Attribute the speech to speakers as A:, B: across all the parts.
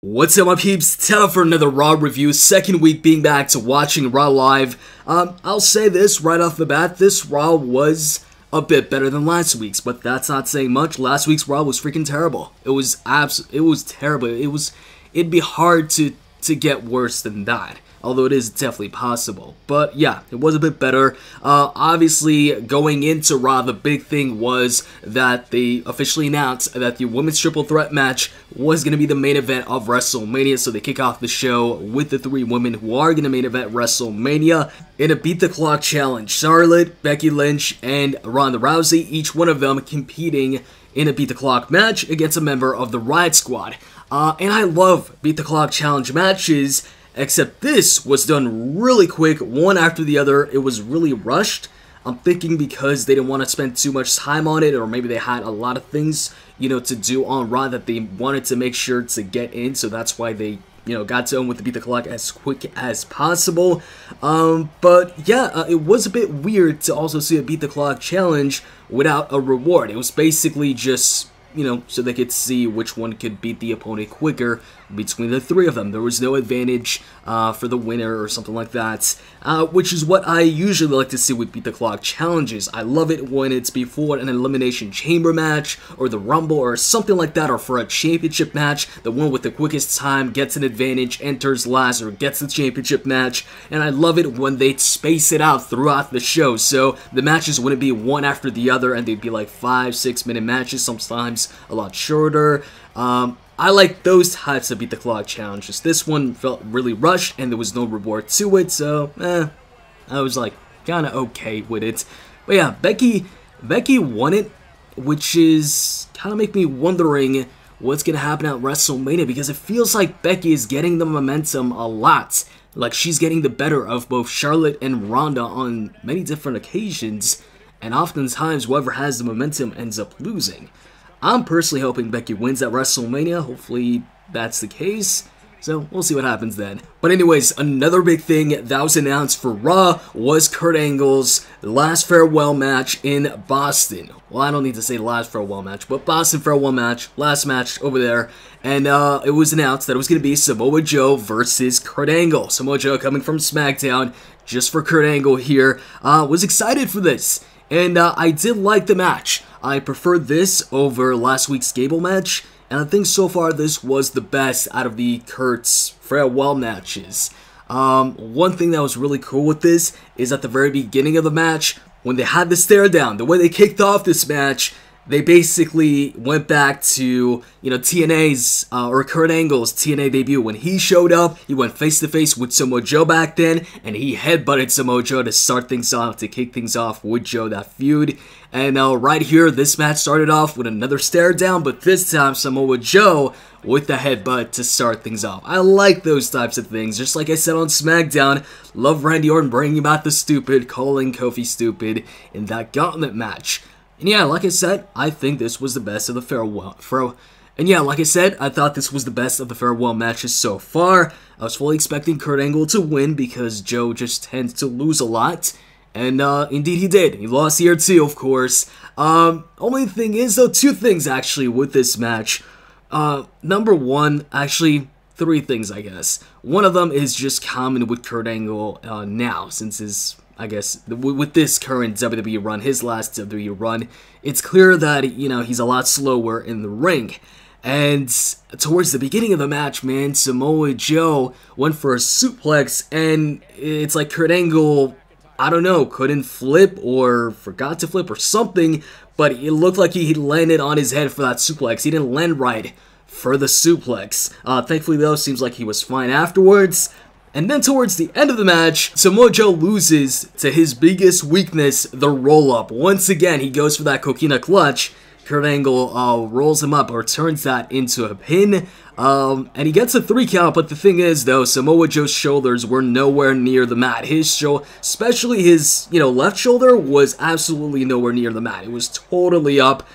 A: What's up, my peeps? Time for another Raw review. Second week being back to watching Raw live. I'll say this right off the bat, this Raw was a bit better than last week's, but that's not saying much. Last week's Raw was freaking terrible. It was terrible. It'd be hard to get worse than that. Although it is definitely possible. But yeah, it was a bit better. Obviously, going into Raw, the big thing was that they officially announced that the Women's Triple Threat match was going to be the main event of WrestleMania. So they kick off the show with the three women who are going to main event WrestleMania in a Beat the Clock challenge. Charlotte, Becky Lynch, and Ronda Rousey, each one of them competing in a Beat the Clock match against a member of the Riot Squad. And I love Beat the Clock challenge matches. Except this was done really quick, one after the other. It was really rushed. I'm thinking because they didn't want to spend too much time on it, or maybe they had a lot of things, to do on Raw that they wanted to make sure to get in, so that's why they, got to with the Beat the Clock as quick as possible. But yeah, it was a bit weird to also see a Beat the Clock challenge without a reward. It was basically just, so they could see which one could beat the opponent quicker between the three of them. There was no advantage for the winner or something like that, which is what I usually like to see with Beat the Clock challenges. I love it when it's before an Elimination Chamber match, or the Rumble, or something like that, or for a championship match. The one with the quickest time gets an advantage, enters last, or gets the championship match, and I love it when they space it out throughout the show, so the matches wouldn't be one after the other, and they'd be like 5-6 minute matches, sometimes a lot shorter. I like those types of Beat the Clock challenges. This one felt really rushed, and there was no reward to it, so, I was like, kinda okay with it. But yeah, Becky won it, which is kinda make me wondering what's gonna happen at WrestleMania, because it feels like Becky is getting the momentum a lot. Like, she's getting the better of both Charlotte and Ronda on many different occasions, and oftentimes whoever has the momentum ends up losing. I'm personally hoping Becky wins at WrestleMania. Hopefully that's the case. So we'll see what happens then. But anyways, another big thing that was announced for Raw was Kurt Angle's last farewell match in Boston. Well, I don't need to say last farewell match, but Boston farewell match, last match over there. And it was announced that it was going to be Samoa Joe versus Kurt Angle. Samoa Joe coming from SmackDown just for Kurt Angle here. Was excited for this. And I did like the match. I preferred this over last week's Gable match, and I think so far this was the best out of the Kurt's farewell matches. One thing that was really cool with this is at the very beginning of the match, when they had the stare down, the way they kicked off this match, they basically went back to, TNA's, or Kurt Angle's TNA debut. When he showed up, he went face-to-face with Samoa Joe back then, and he headbutted Samoa Joe to start things off, to kick things off with Joe, that feud. And right here, this match started off with another stare down, but this time Samoa Joe with the headbutt to start things off. I like those types of things. Just like I said on SmackDown, love Randy Orton bringing about the stupid, calling Kofi stupid in that gauntlet match. And yeah, like I said, I think this was the best of the farewell. I thought this was the best of the farewell matches so far. I was fully expecting Kurt Angle to win because Joe just tends to lose a lot. And indeed he did. He lost here too, of course. Only thing is, though, two things actually with this match. Number one, actually, three things, I guess. One of them is just common with Kurt Angle now, since his, I guess, with this current WWE run, his last WWE run, it's clear that, he's a lot slower in the ring. And towards the beginning of the match, man, Samoa Joe went for a suplex, and it's like Kurt Angle, I don't know, couldn't flip or forgot to flip or something, but it looked like he landed on his head for that suplex. He didn't land right for the suplex. Thankfully, though, seems like he was fine afterwards. And then towards the end of the match, Samoa Joe loses to his biggest weakness, the roll-up. Once again, he goes for that coquina clutch. Kurt Angle rolls him up, or turns that into a pin, and he gets a 3 count, but the thing is, though, Samoa Joe's shoulders were nowhere near the mat. His shoulder, especially his, left shoulder, was absolutely nowhere near the mat. It was totally up,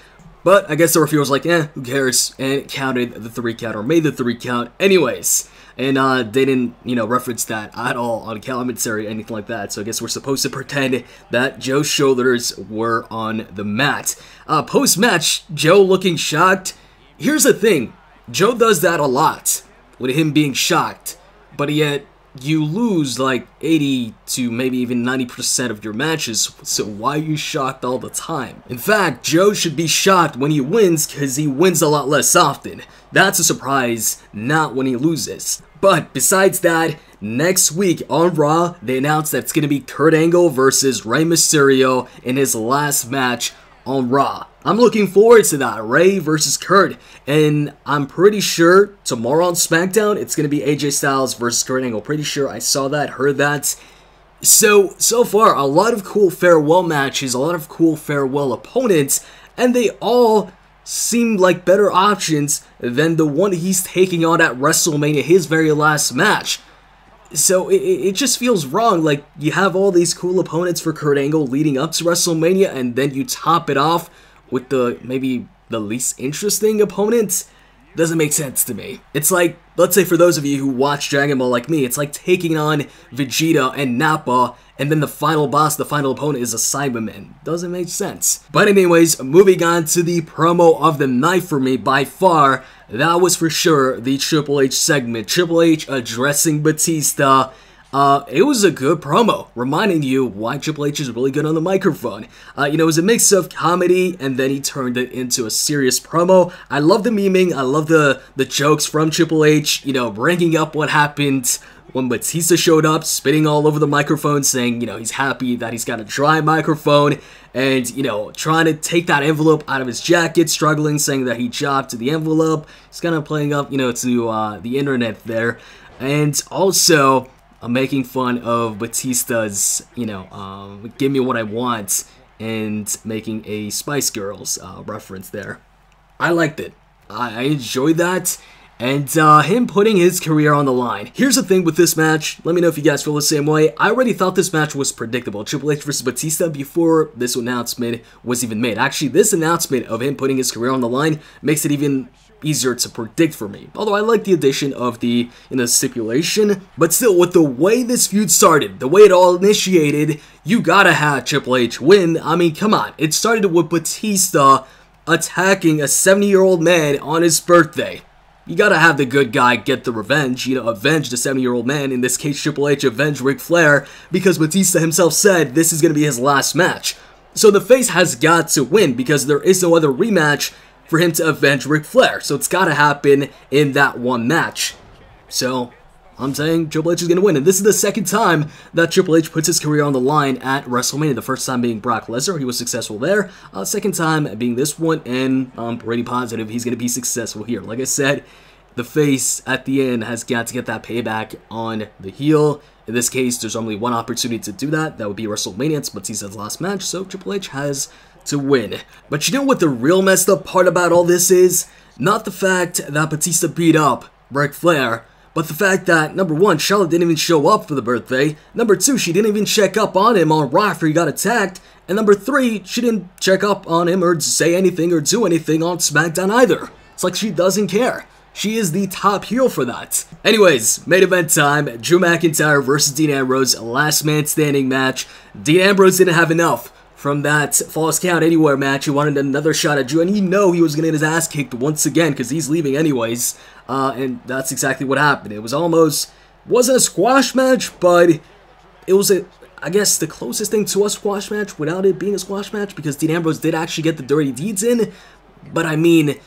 A: but I guess the referee was like, who cares, and it counted the 3 count, or made the 3 count anyways. And they didn't, reference that at all on commentary or anything like that. So I guess we're supposed to pretend that Joe's shoulders were on the mat. Post-match, Joe looking shocked. Here's the thing. Joe does that a lot. with him being shocked, but yet you lose like 80 to maybe even 90% of your matches, so why are you shocked all the time? In fact, Joe should be shocked when he wins because he wins a lot less often. That's a surprise, not when he loses. But besides that, next week on Raw, they announced that it's going to be Kurt Angle versus Rey Mysterio in his last match on Raw. I'm looking forward to that, Rey versus Kurt, and I'm pretty sure tomorrow on SmackDown, it's going to be AJ Styles versus Kurt Angle. Pretty sure I saw that, heard that. So far, a lot of cool farewell matches, a lot of cool farewell opponents, and they all seem like better options than the one he's taking on at WrestleMania, his very last match. So it just feels wrong, like you have all these cool opponents for Kurt Angle leading up to WrestleMania, and then you top it off with maybe the least interesting opponents. Doesn't make sense to me. It's like, let's say for those of you who watch Dragon Ball like me, it's like taking on Vegeta and Nappa, and then the final boss, the final opponent is a Cyberman. Doesn't make sense. But anyways, moving on to the promo of the night for me, by far, that was for sure the Triple H segment. Triple H addressing Batista. It was a good promo, reminding you why Triple H is really good on the microphone. It was a mix of comedy, and then he turned it into a serious promo. I love the memeing, I love the jokes from Triple H, bringing up what happened when Batista showed up, spitting all over the microphone, saying, he's happy that he's got a dry microphone, and, trying to take that envelope out of his jacket, struggling, saying that he chopped to the envelope. He's kind of playing up, to the internet there. And also, making fun of Batista's, give me what I want, and making a Spice Girls reference there. I liked it. I enjoyed that. And him putting his career on the line. Here's the thing with this match. Let me know if you guys feel the same way. I already thought this match was predictable. Triple H versus Batista before this announcement was even made. Actually, this announcement of him putting his career on the line makes it even easier to predict for me. Although I like the addition of the stipulation. But still, with the way this feud started, the way it all initiated, you gotta have Triple H win. I mean, come on. It started with Batista attacking a 70-year-old man on his birthday. You gotta have the good guy get the revenge, avenge the 70-year-old man, in this case Triple H avenge Ric Flair, because Batista himself said this is gonna be his last match. So the face has got to win, because there is no other rematch for him to avenge Ric Flair, so it's gotta happen in that one match. So, I'm saying Triple H is gonna win, and this is the second time that Triple H puts his career on the line at WrestleMania. The first time being Brock Lesnar, he was successful there. Second time being this one, and I'm pretty positive he's gonna be successful here. Like I said, the face at the end has got to get that payback on the heel. In this case, there's only one opportunity to do that. That would be WrestleMania. It's Batista's last match, so Triple H has to win. But you know what the real messed up part about all this is? Not the fact that Batista beat up Ric Flair, but the fact that, number one, Charlotte didn't even show up for the birthday. Number two, she didn't even check up on him on Raw after he got attacked. And number three, she didn't check up on him or say anything or do anything on SmackDown either. It's like she doesn't care. She is the top heel for that. Anyways, main event time. Drew McIntyre versus Dean Ambrose. Last man standing match. Dean Ambrose didn't have enough from that Falls Count Anywhere match. He wanted another shot at Drew, and he he was going to get his ass kicked once again because he's leaving anyways. And that's exactly what happened. It was wasn't a squash match, but it was I guess the closest thing to a squash match without it being a squash match, because Dean Ambrose did actually get the dirty deeds in. But I mean,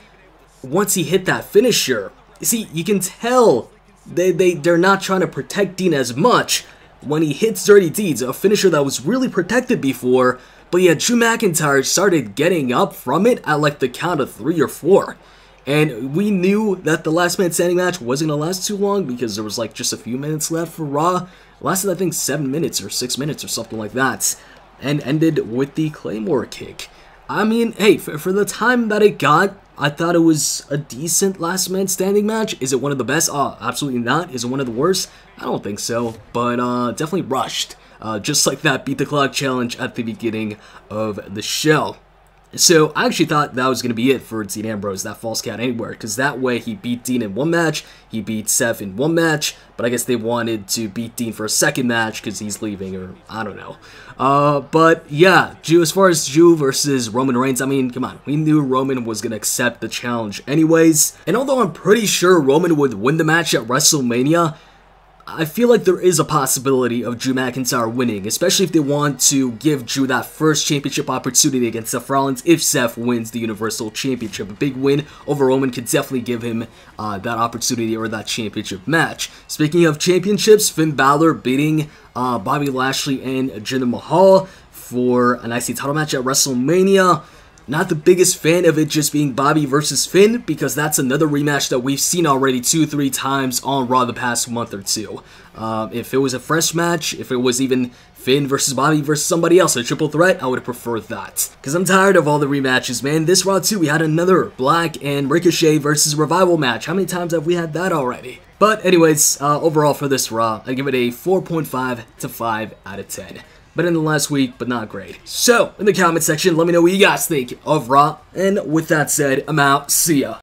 A: once he hit that finisher, you see, you can tell they're not trying to protect Dean as much when he hits dirty deeds, a finisher that was really protected before. But yeah, Drew McIntyre started getting up from it at like the count of 3 or 4. And we knew that the last man standing match wasn't going to last too long because there was like just a few minutes left for Raw. It lasted, I think, 7 minutes or 6 minutes or something like that. And ended with the Claymore kick. I mean, hey, for the time that it got, I thought it was a decent last man standing match. Is it one of the best? Absolutely not. Is it one of the worst? I don't think so. But definitely rushed. Just like that Beat the Clock challenge at the beginning of the show. So I actually thought that was going to be it for Dean Ambrose, that false count anywhere, because that way he beat Dean in one match, he beat Seth in one match, but I guess they wanted to beat Dean for a second match because he's leaving, or I don't know. But yeah, as far as Drew versus Roman Reigns, I mean, come on, we knew Roman was going to accept the challenge anyways, and although I'm pretty sure Roman would win the match at WrestleMania, I feel like there is a possibility of Drew McIntyre winning, especially if they want to give Drew that first championship opportunity against Seth Rollins if Seth wins the Universal Championship. A big win over Roman could definitely give him that opportunity or that championship match. Speaking of championships, Finn Balor beating Bobby Lashley and Jinder Mahal for an IC title match at WrestleMania. Not the biggest fan of it just being Bobby versus Finn, because that's another rematch that we've seen already 2-3 times on Raw the past month or two. If it was a fresh match, if it was even Finn versus Bobby versus somebody else, a triple threat, I would have preferred that. Because I'm tired of all the rematches, man. This Raw too, we had another Black and Ricochet versus Revival match. How many times have we had that already? But anyways, overall for this Raw, I give it a 4.5 to 5 out of 10. Better than last week, but not great. So, in the comment section, let me know what you guys think of Raw. And with that said, I'm out. See ya.